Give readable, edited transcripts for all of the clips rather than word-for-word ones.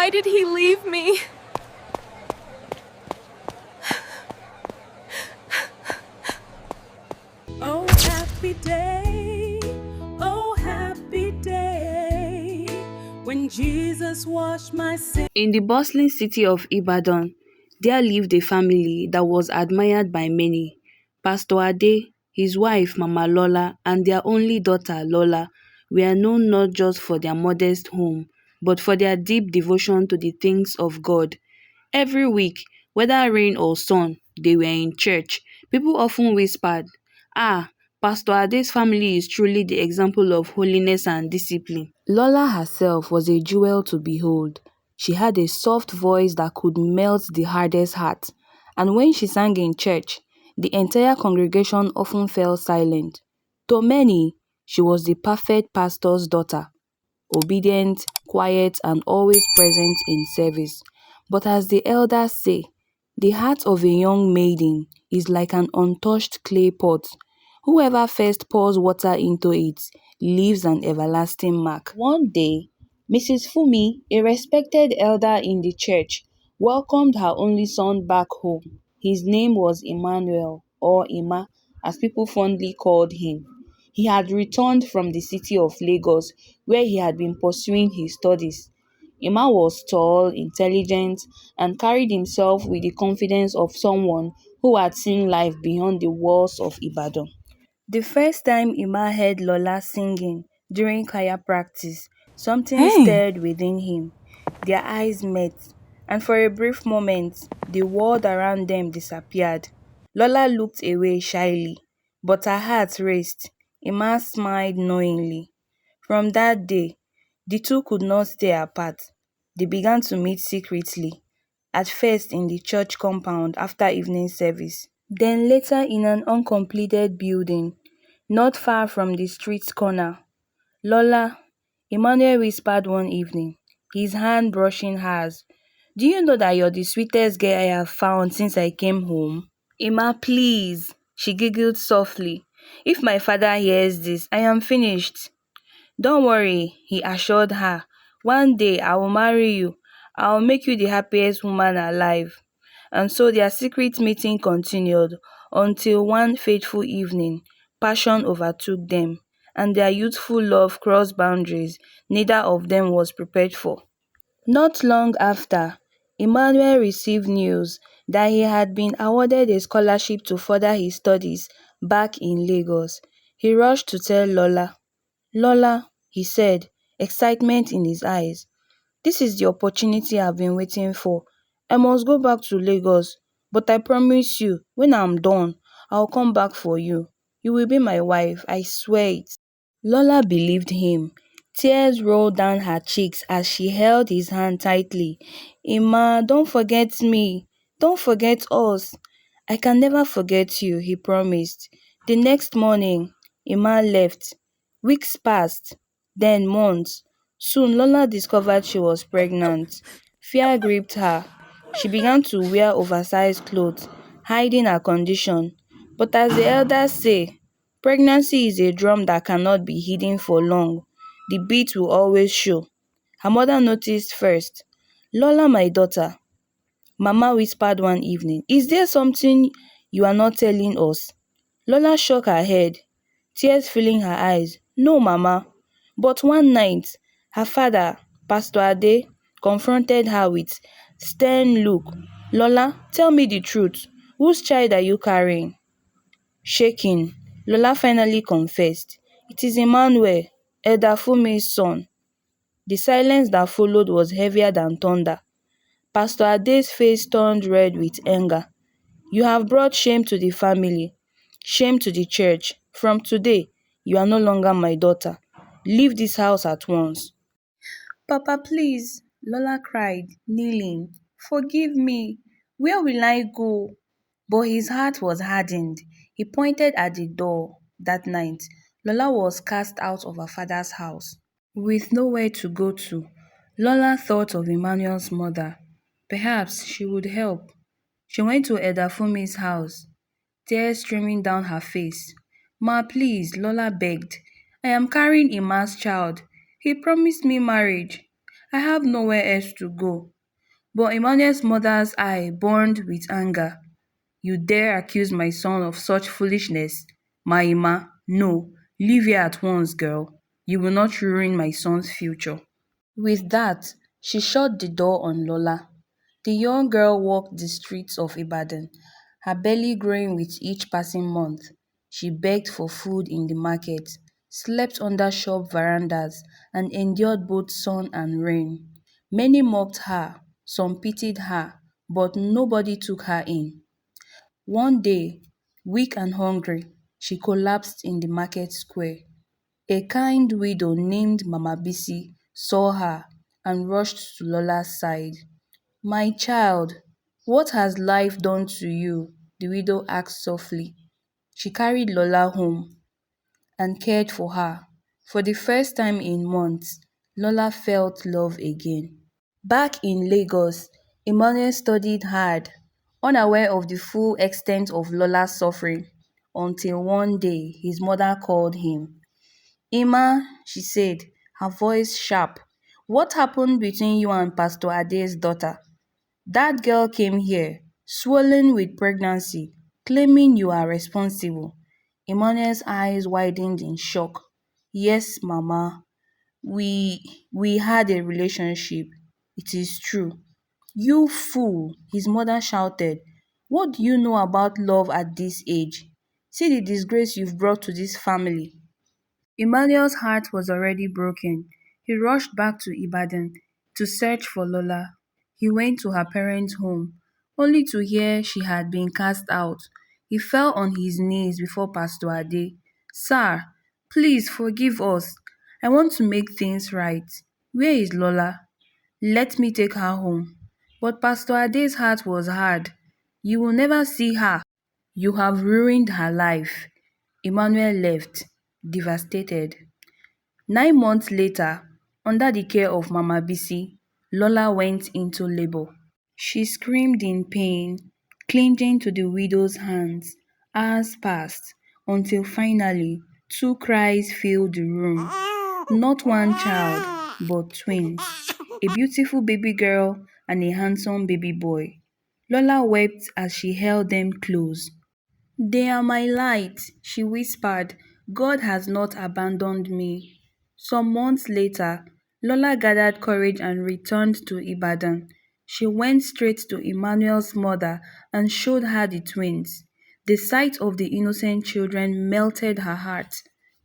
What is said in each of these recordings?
Why did he leave me? Oh, happy day, when Jesus washed my sin. In the bustling city of Ibadan, there lived a family that was admired by many. Pastor Ade, his wife Mama Lola, and their only daughter Lola were known not just for their modest home, but for their deep devotion to the things of God. Every week, whether rain or sun, they were in church. People often whispered, "Ah, Pastor Ade's family is truly the example of holiness and discipline." Lola herself was a jewel to behold. She had a soft voice that could melt the hardest heart, and when she sang in church, the entire congregation often fell silent. To many, she was the perfect pastor's daughter, obedient, quiet, and always present in service. But as the elders say, the heart of a young maiden is like an untouched clay pot. Whoever first pours water into it leaves an everlasting mark. One day, Mrs. Fumi, a respected elder in the church, welcomed her only son back home. His name was Emmanuel, or Emma, as people fondly called him. He had returned from the city of Lagos, where he had been pursuing his studies. Emma was tall, intelligent, and carried himself with the confidence of someone who had seen life beyond the walls of Ibadan. The first time Emma heard Lola singing during choir practice, something Hey, stirred within him. Their eyes met, and for a brief moment, the world around them disappeared. Lola looked away shyly, but her heart raced. Emma smiled knowingly. From that day, the two could not stay apart. They began to meet secretly, at first in the church compound after evening service, then later in an uncompleted building, not far from the street's corner. "Lola," Emmanuel whispered one evening, his hand brushing hers, "do you know that you're the sweetest girl I have found since I came home?" "Emma, please," she giggled softly. "If my father hears this, I am finished." "Don't worry," he assured her. "One day I will marry you. I will make you the happiest woman alive." And so their secret meeting continued until one fateful evening, passion overtook them, and their youthful love crossed boundaries neither of them was prepared for. Not long after, Emmanuel received news that he had been awarded a scholarship to further his studies back in Lagos. He rushed to tell Lola. "Lola," he said, excitement in his eyes, "this is the opportunity I've been waiting for. I must go back to Lagos, but I promise you, when I'm done, I'll come back for you. You will be my wife, I swear it." Lola believed him. Tears rolled down her cheeks as she held his hand tightly. "Emma, don't forget me. Don't forget us." "I can never forget you," he promised. The next morning, Emma left. Weeks passed, then months. Soon Lola discovered she was pregnant. Fear gripped her. She began to wear oversized clothes, hiding her condition. But as the elders say, pregnancy is a drum that cannot be hidden for long. The beat will always show. Her mother noticed first. "Lola, my daughter," Mama whispered one evening, "is there something you are not telling us?" Lola shook her head, tears filling her eyes. "No, Mama." But one night, her father, Pastor Ade, confronted her with stern look. "Lola, tell me the truth. Whose child are you carrying?" Shaking, Lola finally confessed, "It is Emmanuel, Elder Fumi's son." The silence that followed was heavier than thunder. Pastor Ade's face turned red with anger. "You have brought shame to the family, shame to the church. From today, you are no longer my daughter. Leave this house at once." "Papa, please," Lola cried, kneeling. "Forgive me. Where will I go?" But his heart was hardened. He pointed at the door. That night, Lola was cast out of her father's house. With nowhere to go to, Lola thought of Emmanuel's mother. Perhaps she would help. She went to Edafumi's house, tears streaming down her face. "Ma, please," Lola begged. "I am carrying Emma's child. He promised me marriage. I have nowhere else to go. But Emmanuel's mother's eye burned with anger. You dare accuse my son of such foolishness? Maima, no, leave here at once, girl. You will not ruin my son's future. With that, she shut the door on Lola. The young girl walked the streets of Ibadan, her belly growing with each passing month. She begged for food in the market, slept under shop verandas, and endured both sun and rain. Many mocked her, some pitied her, but nobody took her in. One day, weak and hungry, she collapsed in the market square. A kind widow named Mama Bisi saw her and rushed to Lola's side. "My child, what has life done to you?" the widow asked softly. She carried Lola home and cared for her. For the first time in months, Lola felt love again. Back in Lagos, Emmanuel studied hard, unaware of the full extent of Lola's suffering, until one day his mother called him. "Emma," she said, her voice sharp, "what happened between you and Pastor Ade's daughter? That girl came here, swollen with pregnancy, claiming you are responsible." Emmanuel's eyes widened in shock. "Yes, Mama, we had a relationship. It is true." "You fool," his mother shouted. "What do you know about love at this age? See the disgrace you've brought to this family." Emmanuel's heart was already broken. He rushed back to Ibadan to search for Lola. He went to her parents' home, only to hear she had been cast out. He fell on his knees before Pastor Ade. "Sir, please forgive us. I want to make things right. Where is Lola? Let me take her home." But Pastor Ade's heart was hard. "You will never see her. You have ruined her life." Emmanuel left, devastated. 9 months later, under the care of Mama Bisi, Lola went into labor. She screamed in pain, clinging to the widow's hands. Hours passed, until finally 2 cries filled the room. Not one child, but twins. A beautiful baby girl and a handsome baby boy. Lola wept as she held them close. "They are my light," she whispered. "God has not abandoned me." Some months later, Lola gathered courage and returned to Ibadan. She went straight to Emmanuel's mother and showed her the twins. The sight of the innocent children melted her heart.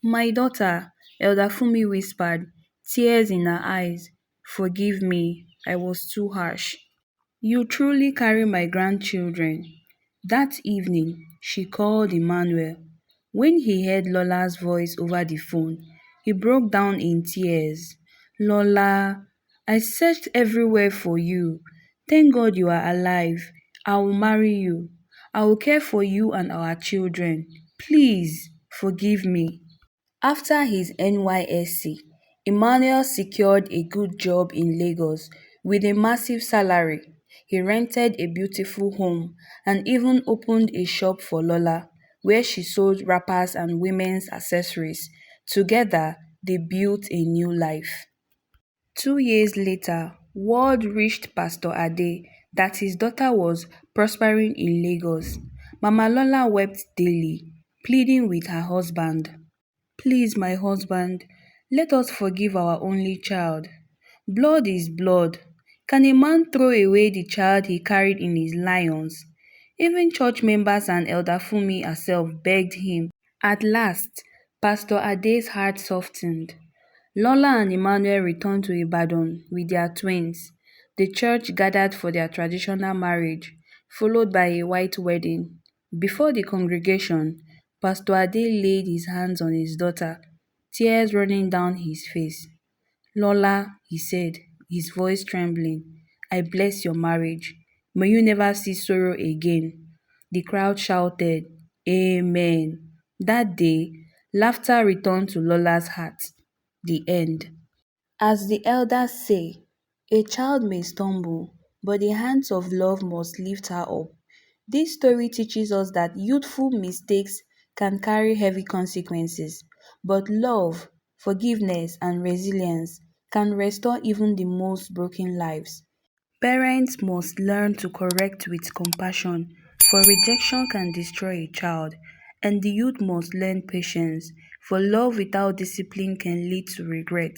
"My daughter," Elder Fumi whispered, tears in her eyes. "Forgive me, I was too harsh. You truly carry my grandchildren." That evening, she called Emmanuel. When he heard Lola's voice over the phone, he broke down in tears. "Lola, I searched everywhere for you. Thank God you are alive. I will marry you. I will care for you and our children. Please forgive me." After his NYSC, Emmanuel secured a good job in Lagos with a massive salary. He rented a beautiful home and even opened a shop for Lola, where she sold wrappers and women's accessories. Together, they built a new life. 2 years later, word reached Pastor Ade that his daughter was prospering in Lagos. Mama Lola wept daily, pleading with her husband. "Please, my husband, let us forgive our only child. Blood is blood. Can a man throw away the child he carried in his lions?" Even church members and Elder Fumi herself begged him. At last, Pastor Ade's heart softened. Lola and Emmanuel returned to Ibadan with their twins. The church gathered for their traditional marriage, followed by a white wedding. Before the congregation, Pastor Ade laid his hands on his daughter, tears running down his face. "Lola," he said, his voice trembling, "I bless your marriage. May you never see sorrow again." The crowd shouted, "Amen." That day, laughter returned to Lola's heart. The end. As the elders say, a child may stumble, but the hands of love must lift her up. This story teaches us that youthful mistakes can carry heavy consequences, but love, forgiveness, and resilience can restore even the most broken lives. Parents must learn to correct with compassion, for rejection can destroy a child, and the youth must learn patience, for love without discipline can lead to regret.